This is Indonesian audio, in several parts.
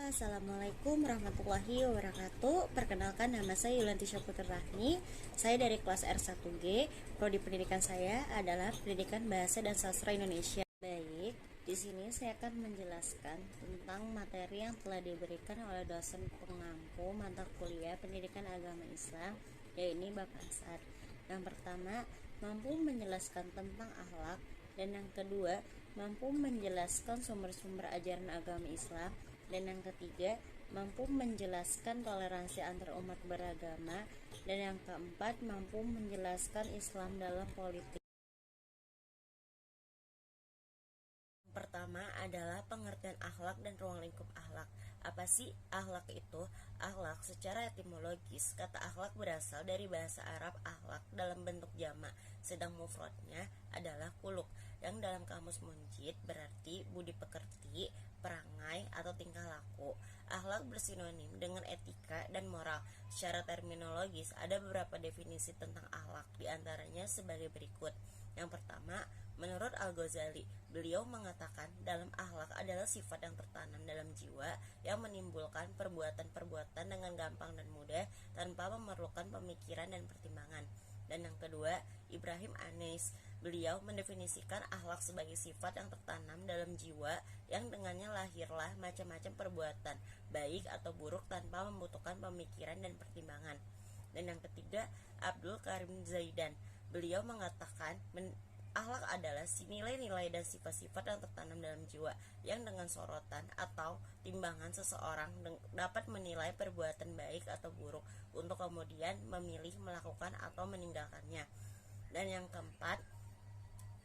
Assalamualaikum warahmatullahi wabarakatuh. Perkenalkan, nama saya Yulanti Syaputra Rahmi. Saya dari kelas R1G. Prodi pendidikan saya adalah Pendidikan Bahasa dan Sastra Indonesia. Baik, di sini saya akan menjelaskan tentang materi yang telah diberikan oleh dosen pengampu mata kuliah Pendidikan Agama Islam, yaitu Bapak Asad. Yang pertama, mampu menjelaskan tentang akhlak, dan yang kedua, mampu menjelaskan sumber-sumber ajaran agama Islam, dan yang ketiga, mampu menjelaskan toleransi antar umat beragama, dan yang keempat, mampu menjelaskan Islam dalam politik. Pertama adalah pengertian akhlak dan ruang lingkup akhlak. Apa sih akhlak itu? Akhlak secara etimologis, kata akhlak berasal dari bahasa Arab akhlak dalam bentuk jamak, sedang mufradnya adalah kuluk, yang dalam kamus Munjid berarti budi pekerti, perangai, atau tingkah laku. Akhlak bersinonim dengan etika dan moral. Secara terminologis ada beberapa definisi tentang akhlak, diantaranya sebagai berikut. Yang pertama, menurut Al-Ghazali, beliau mengatakan dalam akhlak adalah sifat yang tertanam dalam jiwa yang menimbulkan perbuatan-perbuatan dengan gampang dan mudah tanpa memerlukan pemikiran dan pertimbangan. Dan yang kedua, Ibrahim Anis, beliau mendefinisikan akhlak sebagai sifat yang tertanam dalam jiwa yang dengannya lahirlah macam-macam perbuatan, baik atau buruk tanpa membutuhkan pemikiran dan pertimbangan. Dan yang ketiga, Abdul Karim Zaidan, beliau mengatakan akhlak adalah nilai-nilai dan sifat-sifat yang tertanam dalam jiwa yang dengan sorotan atau timbangan seseorang dapat menilai perbuatan baik atau buruk untuk kemudian memilih melakukan atau meninggalkannya. Dan yang keempat,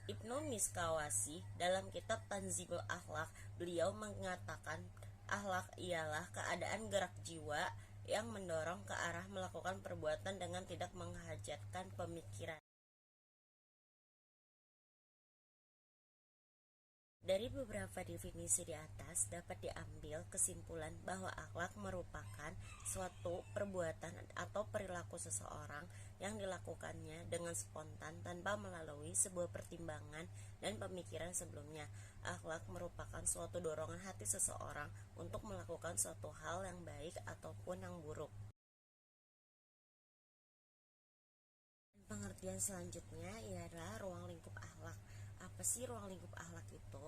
Ibnu Miskawasi dalam kitab Tanzimul Akhlak, beliau mengatakan akhlak ialah keadaan gerak jiwa yang mendorong ke arah melakukan perbuatan dengan tidak menghajatkan pemikiran. Dari beberapa definisi di atas dapat diambil kesimpulan bahwa akhlak merupakan suatu perbuatan atau perilaku seseorang yang dilakukannya dengan spontan tanpa melalui sebuah pertimbangan dan pemikiran sebelumnya. Akhlak merupakan suatu dorongan hati seseorang untuk melakukan suatu hal yang baik ataupun yang buruk. Pengertian selanjutnya ialah ruang lingkup akhlak. Apa sih ruang lingkup akhlak itu?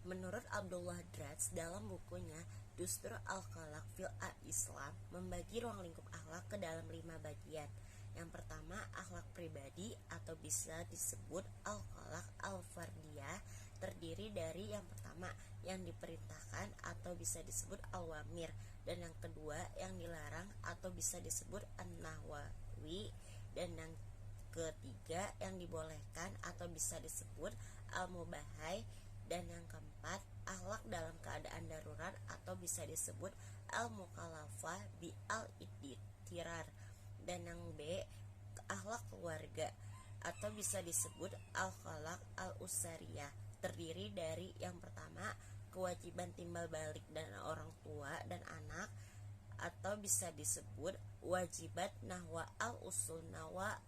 Menurut Abdullah Dratz dalam bukunya Dustur Al-Khalaq fil Islam, membagi ruang lingkup akhlak ke dalam 5 bagian. Yang pertama, akhlak pribadi atau bisa disebut Al-Khalaq Al-Fardiyah, terdiri dari yang pertama yang diperintahkan atau bisa disebut Al-Wamir, dan yang kedua yang dilarang atau bisa disebut An-Nahwawi, dan yang ketiga yang dibolehkan atau bisa disebut al-mubahai, dan yang keempat akhlak dalam keadaan darurat atau bisa disebut al-mukallafah bi al-idtirar, dan yang B akhlak keluarga atau bisa disebut al-khalaq al-usariyah, terdiri dari yang pertama kewajiban timbal balik dan orang tua dan anak, atau bisa disebut wajibat nahwa al-usul nawa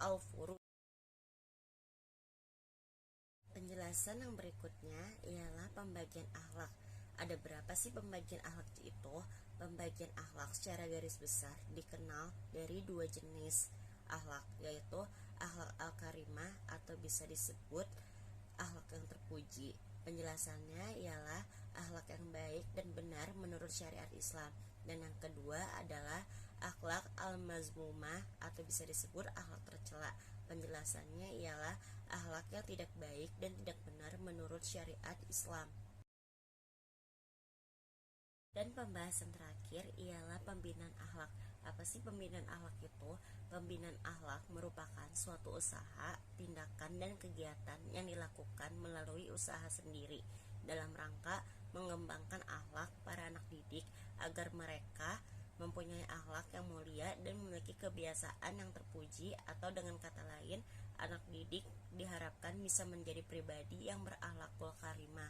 al-furu. Penjelasan yang berikutnya ialah pembagian akhlak. Ada berapa sih pembagian akhlak itu? Pembagian akhlak secara garis besar dikenal dari 2 jenis akhlak, yaitu akhlak al-karimah atau bisa disebut akhlak yang terpuji. Penjelasannya ialah akhlak yang baik dan benar menurut syariat Islam. Dan yang kedua adalah akhlak al-mazmumah atau bisa disebut akhlak tercela. Penjelasannya ialah akhlak yang tidak baik dan tidak benar menurut syariat Islam. Dan pembahasan terakhir ialah pembinaan akhlak. Apa sih pembinaan akhlak itu? Pembinaan akhlak merupakan suatu usaha, tindakan, dan kegiatan yang dilakukan melalui usaha sendiri dalam rangka mengembangkan akhlak para anak didik agar mereka mempunyai akhlak yang mulia dan memiliki kebiasaan yang terpuji, atau dengan kata lain, anak didik diharapkan bisa menjadi pribadi yang berakhlakul karimah.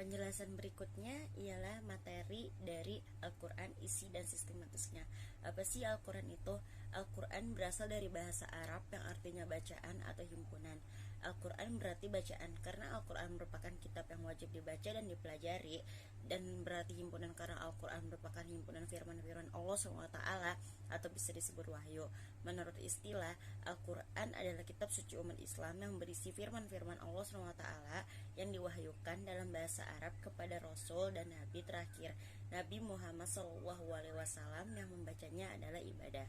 Penjelasan berikutnya ialah materi dari Al-Quran, isi dan sistematisnya. Apa sih Al-Quran itu? Al-Quran berasal dari bahasa Arab yang artinya bacaan atau himpunan. Al-Quran berarti bacaan, karena Al-Quran merupakan kitab yang wajib dibaca dan dipelajari, dan berarti himpunan karena Al-Quran merupakan himpunan firman-firman Allah SWT, atau bisa disebut wahyu. Menurut istilah, Al-Quran adalah kitab suci umat Islam yang berisi firman-firman Allah SWT yang diwahyukan dalam bahasa Arab kepada Rasul dan Nabi terakhir, Nabi Muhammad SAW, yang membacanya adalah ibadah.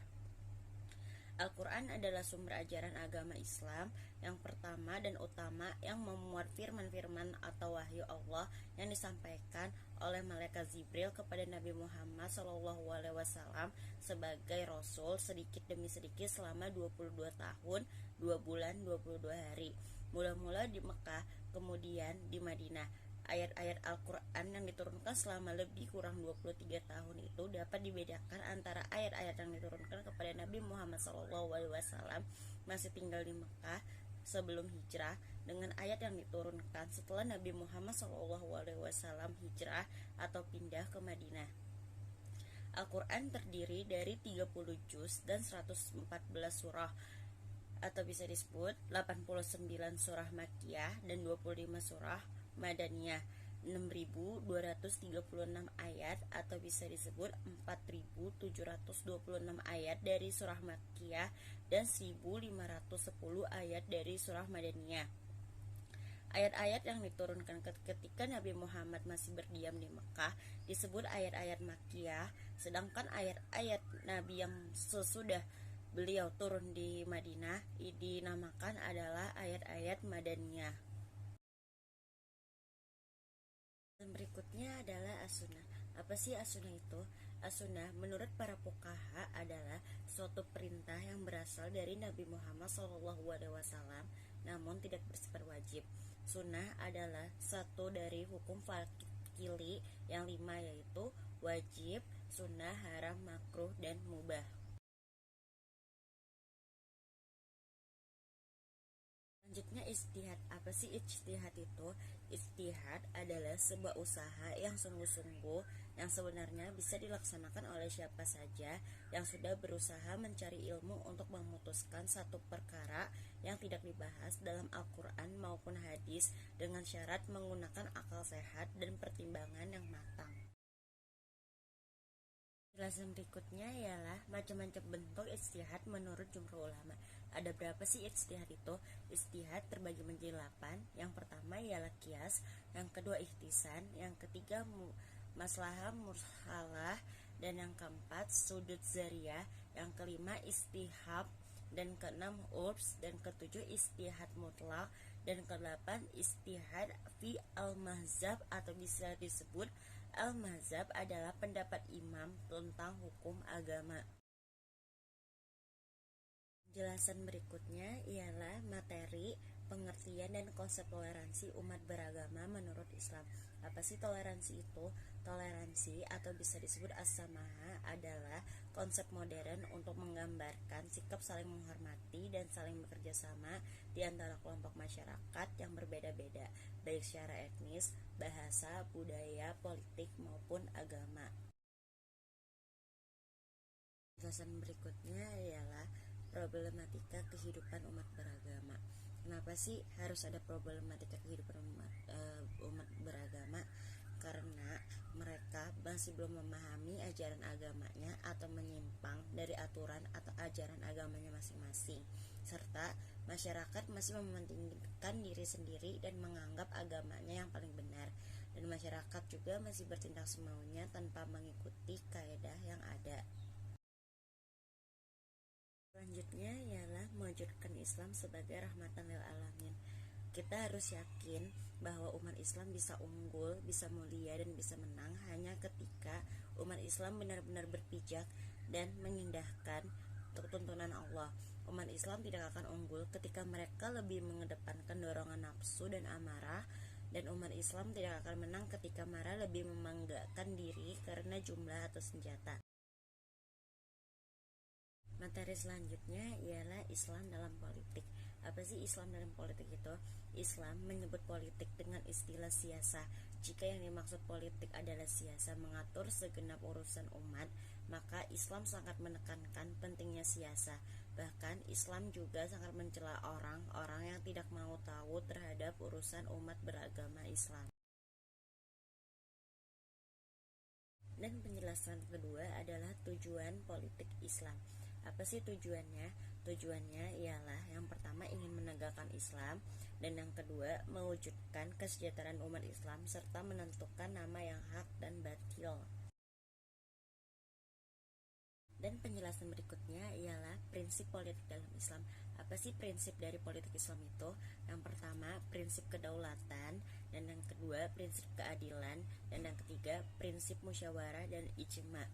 Al-Quran adalah sumber ajaran agama Islam yang pertama dan utama, yang memuat firman-firman atau wahyu Allah yang disampaikan oleh malaikat Jibril kepada Nabi Muhammad SAW sebagai Rasul sedikit demi sedikit selama 22 tahun, 2 bulan, 22 hari. Mula-mula di Mekah, kemudian di Madinah. Ayat-ayat Al-Quran yang diturunkan selama lebih kurang 23 tahun itu dapat dibedakan antara ayat-ayat yang diturunkan kepada Nabi Muhammad SAW masih tinggal di Mekah sebelum hijrah, dengan ayat yang diturunkan setelah Nabi Muhammad SAW hijrah atau pindah ke Madinah. Al-Quran terdiri dari 30 juz dan 114 surah, atau bisa disebut 89 surah Makkiyah dan 25 surah Madaniyah, 6.236 ayat, atau bisa disebut 4.726 ayat dari surah Makkiyah dan 1.510 ayat dari surah Madaniyah. Ayat-ayat yang diturunkan ketika Nabi Muhammad masih berdiam di Mekah disebut ayat-ayat Makkiyah, sedangkan ayat-ayat Nabi yang sesudah beliau turun di Madinah dinamakan adalah ayat-ayat Madaniyah. Berikutnya adalah as-sunnah. Apa sih as-sunnah itu? As-sunnah menurut para fuqaha adalah suatu perintah yang berasal dari Nabi Muhammad SAW, namun tidak bersifat wajib. Sunnah adalah satu dari hukum fikih yang 5, yaitu wajib, sunnah, haram, makruh, dan mubah. Selanjutnya ijtihad. Apa sih ijtihad itu? Ijtihad adalah sebuah usaha yang sungguh-sungguh yang sebenarnya bisa dilaksanakan oleh siapa saja yang sudah berusaha mencari ilmu untuk memutuskan satu perkara yang tidak dibahas dalam Al-Quran maupun hadis dengan syarat menggunakan akal sehat dan pertimbangan yang matang. Penjelasan berikutnya ialah macam-macam bentuk ijtihad menurut jumhur ulama. Ada berapa sih ijtihad itu? Ijtihad terbagi menjadi 8. Yang pertama ialah qiyas, yang kedua ihtisan, yang ketiga maslahah mursalah, dan yang keempat sudud zariyah, yang kelima istihab, dan keenam urbs, dan ketujuh istihad mutlak, dan kedelapan istihad fi al-mazhab, atau bisa disebut al-mazhab adalah pendapat imam tentang hukum agama. Penjelasan berikutnya ialah materi, pengertian, dan konsep toleransi umat beragama menurut Islam. Apa sih toleransi itu? Toleransi atau bisa disebut as-samaha adalah konsep modern untuk menggambarkan sikap saling menghormati dan saling bekerja sama di antara kelompok masyarakat yang berbeda-beda, baik secara etnis, bahasa, budaya, politik, maupun agama. Penjelasan berikutnya ialah problematika kehidupan umat beragama. Kenapa sih harus ada problematika kehidupan umat beragama? Karena mereka masih belum memahami ajaran agamanya atau menyimpang dari aturan atau ajaran agamanya masing-masing, serta masyarakat masih mementingkan diri sendiri dan menganggap agamanya yang paling benar, dan masyarakat juga masih bertindak semaunya tanpa mengikuti kaidah yang ada. Selanjutnya ialah mewujudkan Islam sebagai rahmatan lil alamin. Kita harus yakin bahwa umat Islam bisa unggul, bisa mulia, dan bisa menang hanya ketika umat Islam benar-benar berpijak dan mengindahkan tuntunan Allah. Umat Islam tidak akan unggul ketika mereka lebih mengedepankan dorongan nafsu dan amarah, dan umat Islam tidak akan menang ketika marah lebih membanggakan diri karena jumlah atau senjata. Materi selanjutnya ialah Islam dalam politik. Apa sih Islam dalam politik itu? Islam menyebut politik dengan istilah siasa. Jika yang dimaksud politik adalah siasa mengatur segenap urusan umat, maka Islam sangat menekankan pentingnya siasa. Bahkan Islam juga sangat mencela orang-orang yang tidak mau tahu terhadap urusan umat beragama Islam. Dan penjelasan kedua adalah tujuan politik Islam. Apa sih tujuannya? Tujuannya ialah yang pertama ingin menegakkan Islam, dan yang kedua mewujudkan kesejahteraan umat Islam serta menentukan nama yang hak dan batil. Dan penjelasan berikutnya ialah prinsip politik dalam Islam. Apa sih prinsip dari politik Islam itu? Yang pertama, prinsip kedaulatan, dan yang kedua, prinsip keadilan, dan yang ketiga, prinsip musyawarah dan ijma.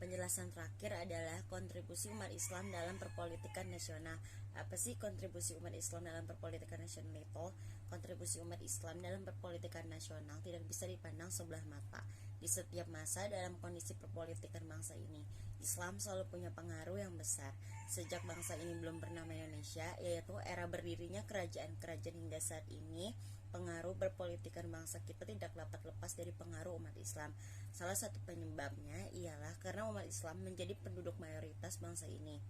Penjelasan terakhir adalah kontribusi umat Islam dalam perpolitikan nasional. Apa sih kontribusi umat Islam dalam perpolitikan nasional itu? Kontribusi umat Islam dalam perpolitikan nasional tidak bisa dipandang sebelah mata. Di setiap masa dalam kondisi perpolitikan bangsa ini, Islam selalu punya pengaruh yang besar. Sejak bangsa ini belum bernama Indonesia, yaitu era berdirinya kerajaan-kerajaan hingga saat ini, pengaruh berpolitikan bangsa kita tidak dapat lepas dari pengaruh umat Islam. Salah satu penyebabnya ialah karena umat Islam menjadi penduduk mayoritas bangsa ini.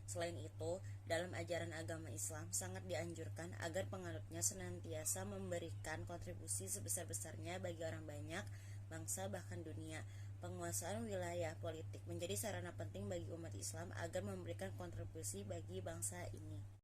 Selain itu, dalam ajaran agama Islam sangat dianjurkan agar penganutnya senantiasa memberikan kontribusi sebesar-besarnya bagi orang banyak, bangsa bahkan dunia. Penguasaan wilayah politik menjadi sarana penting bagi umat Islam agar memberikan kontribusi bagi bangsa ini.